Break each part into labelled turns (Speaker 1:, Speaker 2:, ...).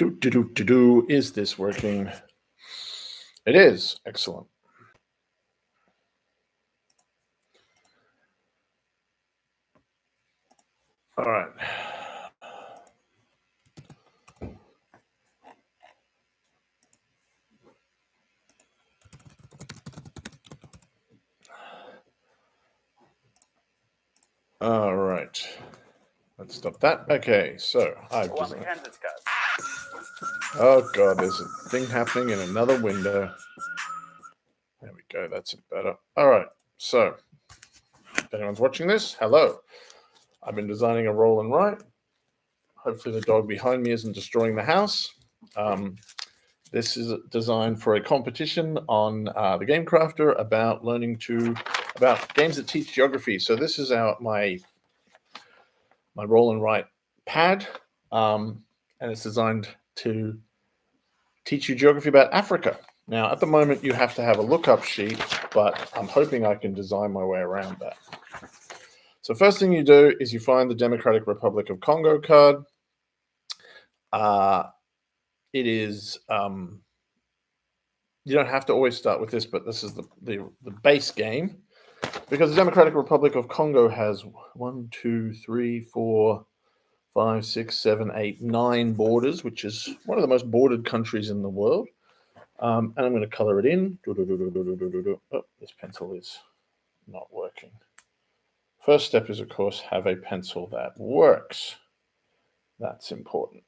Speaker 1: Is this working? It is. Excellent. All right. All right. Let's stop that. Okay, so I've designed. Oh god, there's a thing happening in another window. There we go. That's better. All right. So, if anyone's watching this, hello. I've been designing a roll and write. Hopefully, the dog behind me isn't destroying the house. This is designed for a competition on the Game Crafter about about games that teach geography. So this is my roll and write pad, and it's designed to teach you geography about Africa. Now, at the moment, you have to have a lookup sheet, but I'm hoping I can design my way around that. So first thing you do is you find the Democratic Republic of Congo card. It is you don't have to always start with this, but this is the base game, because the Democratic Republic of Congo has 1, 2, 3, 4, 5, 6, 7, 8, 9 borders, which is one of the most bordered countries in the world. And I'm going to color it in. Oh, this pencil is not working. First step is, of course, have a pencil that works. That's important.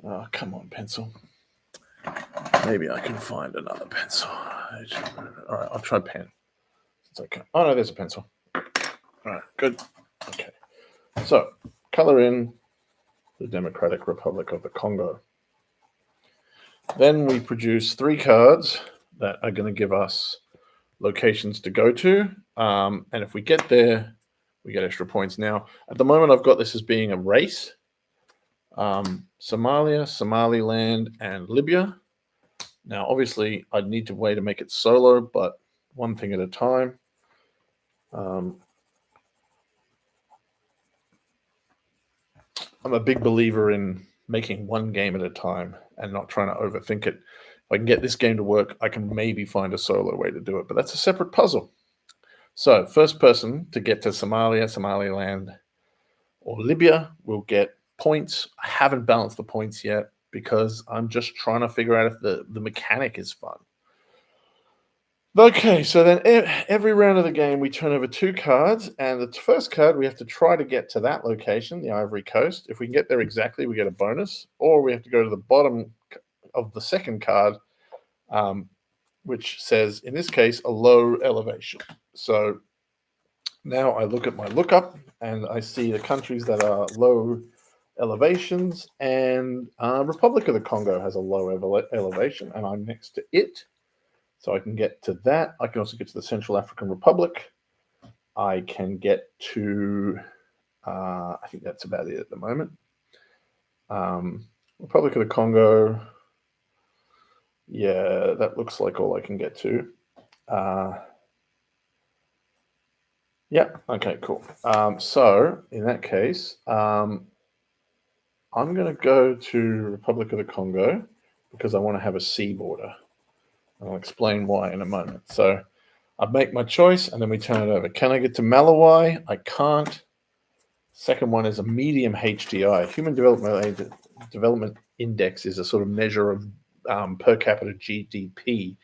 Speaker 1: Oh, come on, pencil. Maybe I can find another pencil. All right, I'll try pen. It's okay. Oh, no, there's a pencil. All right, good. Okay. So, color in the Democratic Republic of the Congo. Then we produce 3 cards that are going to give us locations to go to. And if we get there, we get extra points. Now, at the moment, I've got this as being a race. Somalia, Somaliland, and Libya. Now, obviously, I'd need a way to make it solo, but one thing at a time. I'm a big believer in making one game at a time and not trying to overthink it. If I can get this game to work, I can maybe find a solo way to do it, but that's a separate puzzle. So, first person to get to Somalia, Somaliland, or Libya will get points. I haven't balanced the points yet because I'm just trying to figure out if the mechanic is fun. Okay, so then every round of the game, we turn over 2 cards, and the first card, we have to try to get to that location, the Ivory Coast. If we can get there exactly, we get a bonus, or we have to go to the bottom of the second card, which says, in this case, a low elevation. So now I look at my lookup, and I see the countries that are low elevations, and Republic of the Congo has a low elevation, and I'm next to it. So I can get to that. I can also get to the Central African Republic. I can get to, I think that's about it at the moment. Republic of the Congo. Yeah, that looks like all I can get to. Yeah, okay, cool. So in that case, I'm going to go to Republic of the Congo because I want to have a sea border. I'll explain why in a moment. So I make my choice, and then we turn it over. Can I get to Malawi? I can't. Second one is a medium HDI. Human Development Index is a sort of measure of per capita GDP.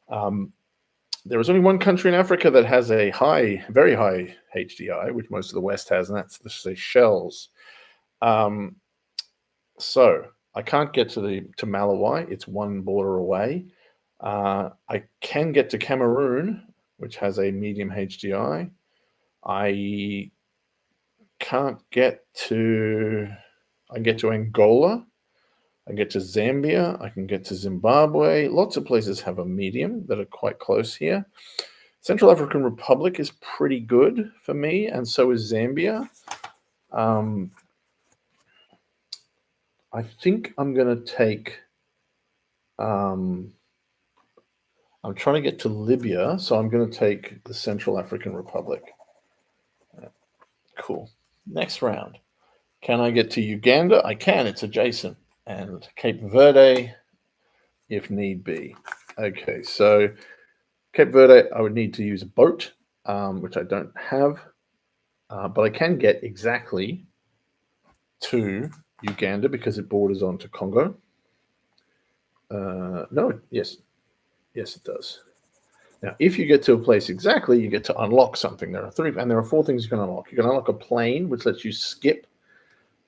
Speaker 1: There is only one country in Africa that has a very high HDI, which most of the West has, and that's the Seychelles. So I can't get to Malawi. It's one border away. I can get to Cameroon, which has a medium HDI. I can get to Angola. I can get to Zambia. I can get to Zimbabwe. Lots of places have a medium that are quite close here. Central African Republic is pretty good for me, and so is Zambia. I think I'm going to take... I'm trying to get to Libya, so I'm going to take the Central African Republic. Cool. Next round. Can I get to Uganda? I can. It's adjacent. And Cape Verde, if need be. Okay, so Cape Verde, I would need to use a boat, which I don't have. But I can get exactly to Uganda because it borders onto Congo. No, yes, it does. Now, if you get to a place exactly, you get to unlock something. There are 4 things you can unlock. You can unlock a plane, which lets you skip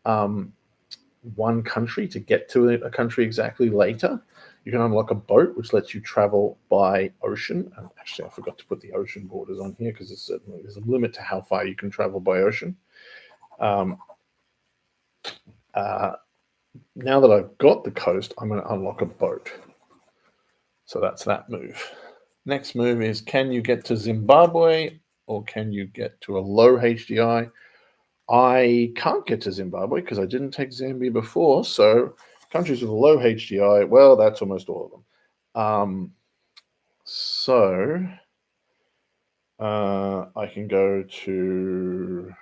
Speaker 1: one country to get to a country exactly later. You can unlock a boat, which lets you travel by ocean. And actually, I forgot to put the ocean borders on here because there's a limit to how far you can travel by ocean. Now that I've got the coast, I'm going to unlock a boat. So that's that move. Next move is, can you get to Zimbabwe or can you get to a low HDI? I can't get to Zimbabwe because I didn't take Zambia before. So countries with a low HDI, well, that's almost all of them. I can go to,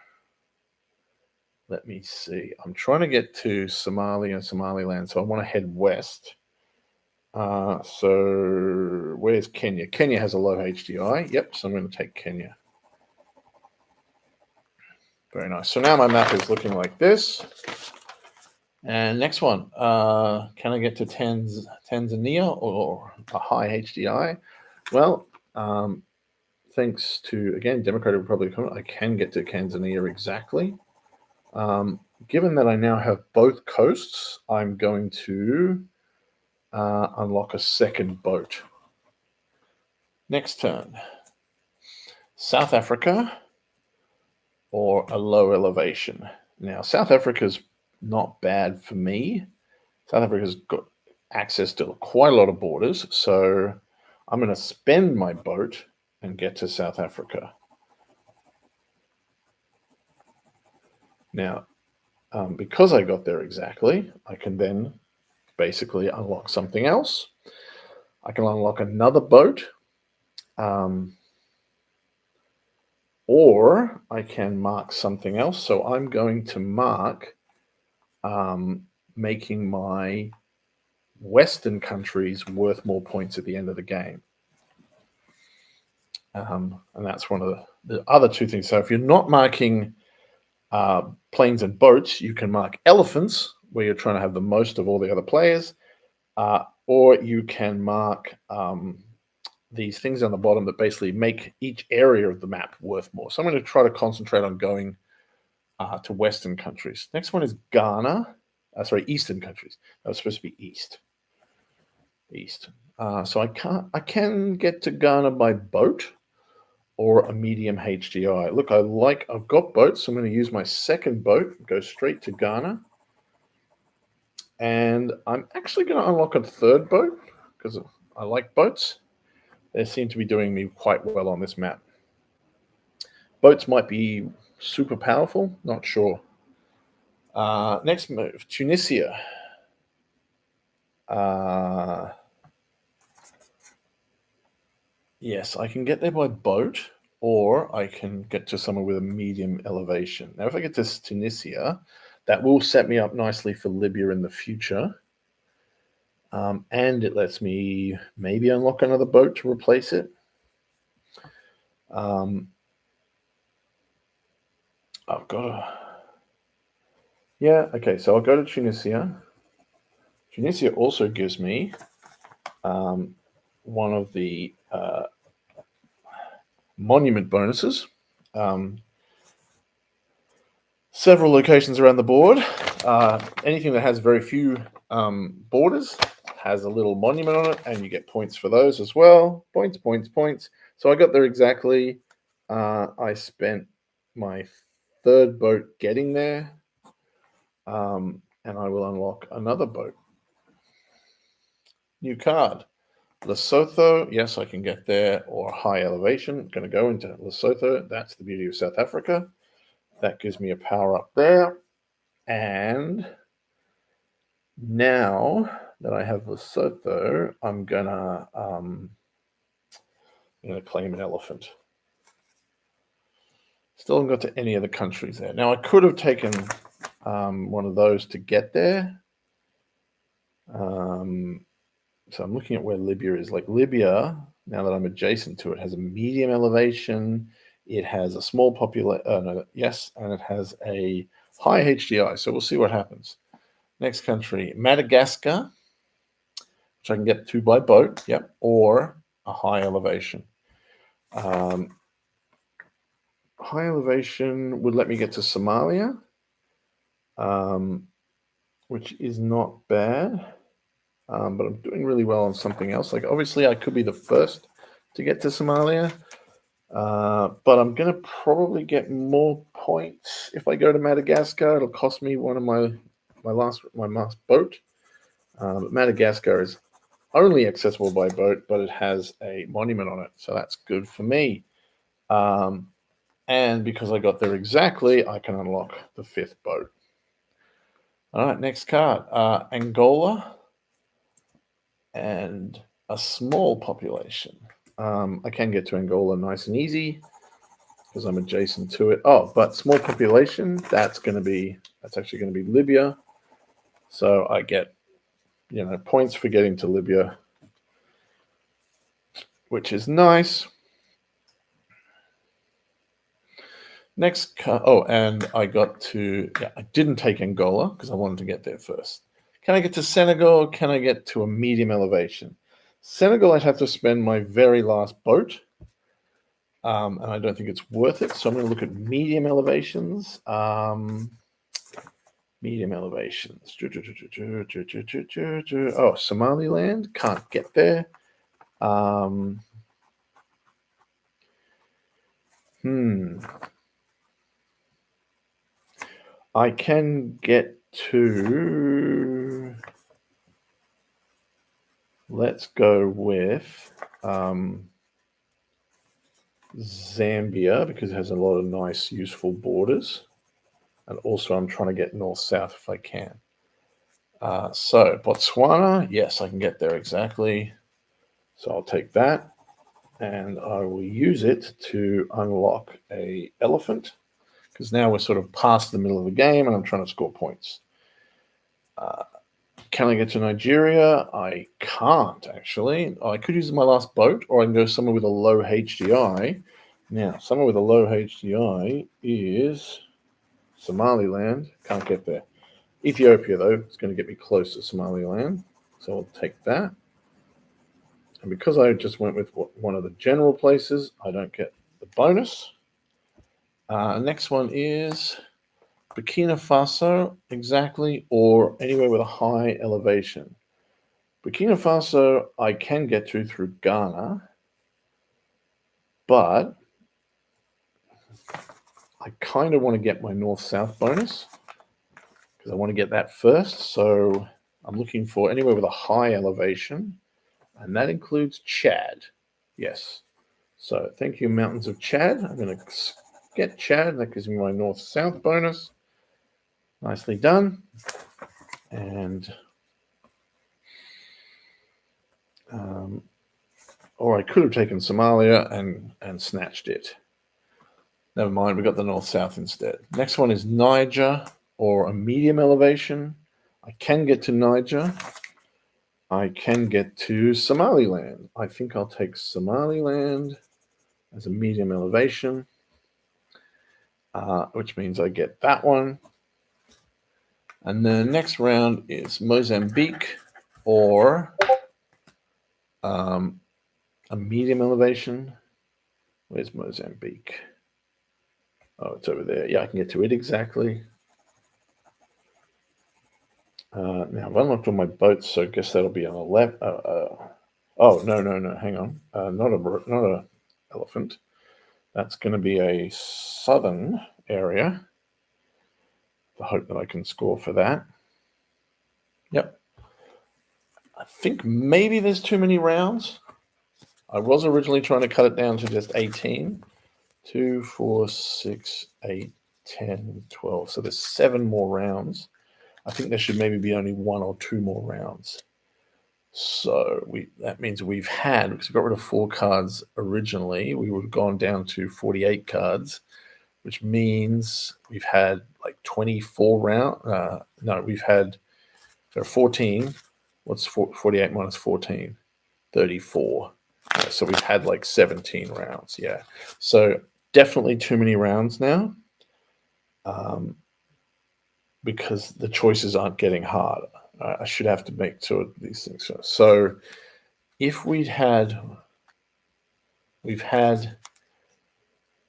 Speaker 1: let me see. I'm trying to get to Somalia and Somaliland, so I want to head west. So where's Kenya? Kenya has a low HDI. Yep, so I'm going to take Kenya. Very nice. So now my map is looking like this. And next one, can I get to Tanzania or a high HDI? Well, thanks to, again, Democratic Republic of Congo, I can get to Tanzania exactly. Given that I now have both coasts, I'm going to unlock a second boat. Next turn, South Africa or a low elevation. Now, South Africa's not bad for me. South Africa's got access to quite a lot of borders, so I'm going to spend my boat and get to South Africa. Now, because I got there exactly, I can then basically unlock something else. I can unlock another boat, or I can mark something else. So I'm going to mark making my Western countries worth more points at the end of the game. And that's one of the other 2 things. So if you're not marking planes and boats, you can mark elephants, where you're trying to have the most of all the other players, or you can mark these things on the bottom that basically make each area of the map worth more. So I'm going to try to concentrate on going to Western countries. Next one is Ghana. Eastern countries. That was supposed to be East. So I can get to Ghana by boat or a medium HDI. Look, I've got boats, so I'm going to use my second boat, go straight to Ghana. And I'm actually going to unlock a third boat because I like boats. They seem to be doing me quite well on this map. Boats might be super powerful, not sure. Next move, Tunisia. Yes, I can get there by boat, or I can get to somewhere with a medium elevation. Now, if I get to Tunisia, that will set me up nicely for Libya in the future. And it lets me maybe unlock another boat to replace it. I've got okay, so I'll go to Tunisia. Tunisia also gives me one of the monument bonuses. Several locations around the board. Anything that has very few borders has a little monument on it, and you get points for those as well. Points. So I got there exactly. I spent my third boat getting there, and I will unlock another boat. New card. Lesotho, yes, I can get there, or high elevation. Going to go into Lesotho. That's the beauty of South Africa. That gives me a power up there. And now that I have Lesotho, I'm gonna claim an elephant. Still haven't got to any of the countries there. Now I could have taken one of those to get there. So I'm looking at where Libya is. Like Libya, now that I'm adjacent to it, has a medium elevation. It has a small population. And it has a high HDI. So we'll see what happens. Next country, Madagascar, which I can get to by boat. Yep, or a high elevation. High elevation would let me get to Somalia, which is not bad. But I'm doing really well on something else. Like obviously I could be the first to get to Somalia, but I'm going to probably get more points if I go to Madagascar. It'll cost me one of my last boat. But Madagascar is only accessible by boat, but it has a monument on it, so that's good for me. And because I got there exactly, I can unlock the 5th boat. All right, next card, Angola. And a small population. I can get to Angola nice and easy because I'm adjacent to it. Oh, but small population, that's actually going to be Libya. So I get, points for getting to Libya, which is nice. Next, and I didn't take Angola because I wanted to get there first. Can I get to Senegal? Can I get to a medium elevation? Senegal, I'd have to spend my very last boat, and I don't think it's worth it. So I'm going to look at medium elevations. Medium elevations. Oh, Somaliland, can't get there. I can get to, let's go with Zambia because it has a lot of nice, useful borders. And also I'm trying to get north-south if I can. So Botswana, yes, I can get there exactly. So I'll take that and I will use it to unlock a elephant because now we're sort of past the middle of the game and I'm trying to score points. Can I get to Nigeria? I can't, actually. I could use my last boat, or I can go somewhere with a low HDI. Now, somewhere with a low HDI is Somaliland. Can't get there. Ethiopia, though, is going to get me close to Somaliland, so I'll take that. And because I just went with one of the general places, I don't get the bonus. Next one is Burkina Faso, exactly, or anywhere with a high elevation. Burkina Faso, I can get to through Ghana, but I kind of want to get my north-south bonus because I want to get that first. So I'm looking for anywhere with a high elevation, and that includes Chad. Yes. So thank you, Mountains of Chad. I'm going to get Chad. That gives me my north-south bonus. Nicely done. And or I could have taken Somalia and snatched it. Never mind, we got the north-south instead. Next one is Niger, or a medium elevation. I can get to Niger. I can get to Somaliland. I think I'll take Somaliland as a medium elevation, which means I get that one. And the next round is Mozambique, or a medium elevation. Where's Mozambique? Oh, it's over there. Yeah, I can get to it exactly. Now I've unlocked all my boats, so I guess that'll be on the left. Oh, no, hang on. Not a elephant. That's going to be a southern area. I hope that I can score for that. Yep. I think maybe there's too many rounds. I was originally trying to cut it down to just 18. 2, 4, 6, 8, 10, 12. So there's 7 more rounds. I think there should maybe be only 1 or 2 more rounds. So that means we've had, because we got rid of 4 cards originally, we would have gone down to 48 cards. which means we've had like 24 rounds. No, we've had 14. What's 48 minus 14? 34. So we've had like 17 rounds. Yeah. So definitely too many rounds now, because the choices aren't getting harder. I should have to make two of these things. So if we've had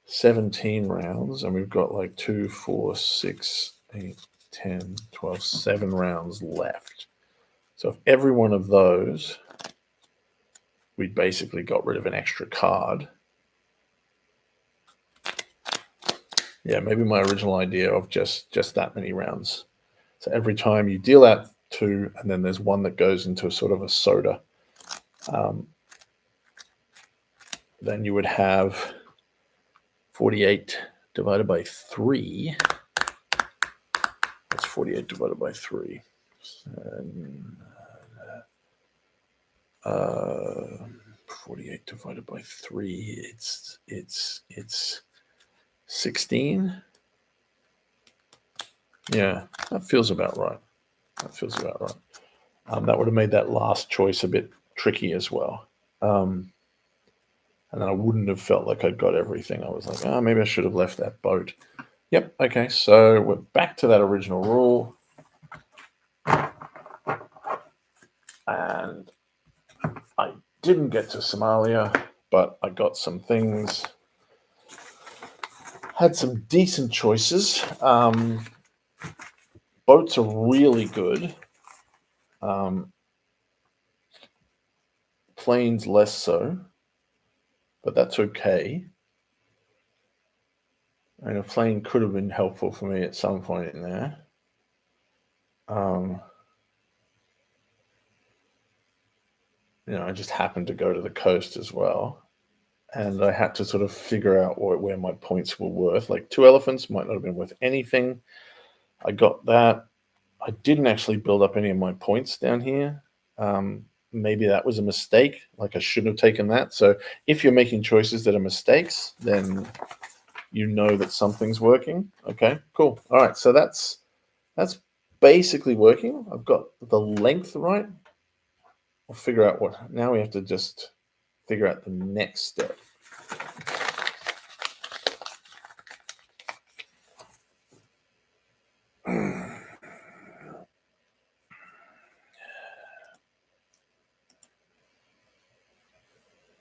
Speaker 1: 17 rounds and we've got like 2, 4, 6, 8, 10, 12, 7 rounds left. So if every one of those, we basically got rid of an extra card. Yeah, maybe my original idea of just that many rounds. So every time you deal out 2, and then there's one that goes into a sort of a soda, then you would have 48 divided by 3. That's 48 divided by 3. And, 48 divided by 3, it's 16. Yeah, that feels about right. That would have made that last choice a bit tricky as well. And then I wouldn't have felt like I'd got everything. I was like, oh, maybe I should have left that boat. Yep, okay, so we're back to that original rule. And I didn't get to Somalia, but I got some things. Had some decent choices. Boats are really good. Planes less so, but that's okay. And a plane could have been helpful for me at some point in there. I just happened to go to the coast as well. And I had to sort of figure out where my points were worth. Like 2 elephants might not have been worth anything. I got that. I didn't actually build up any of my points down here. Maybe that was a mistake. Like I shouldn't have taken that. So if you're making choices that are mistakes, then you know that something's working. Okay, cool. All right, so that's basically working. I've got the length right. We'll figure out now we have to just figure out the next step.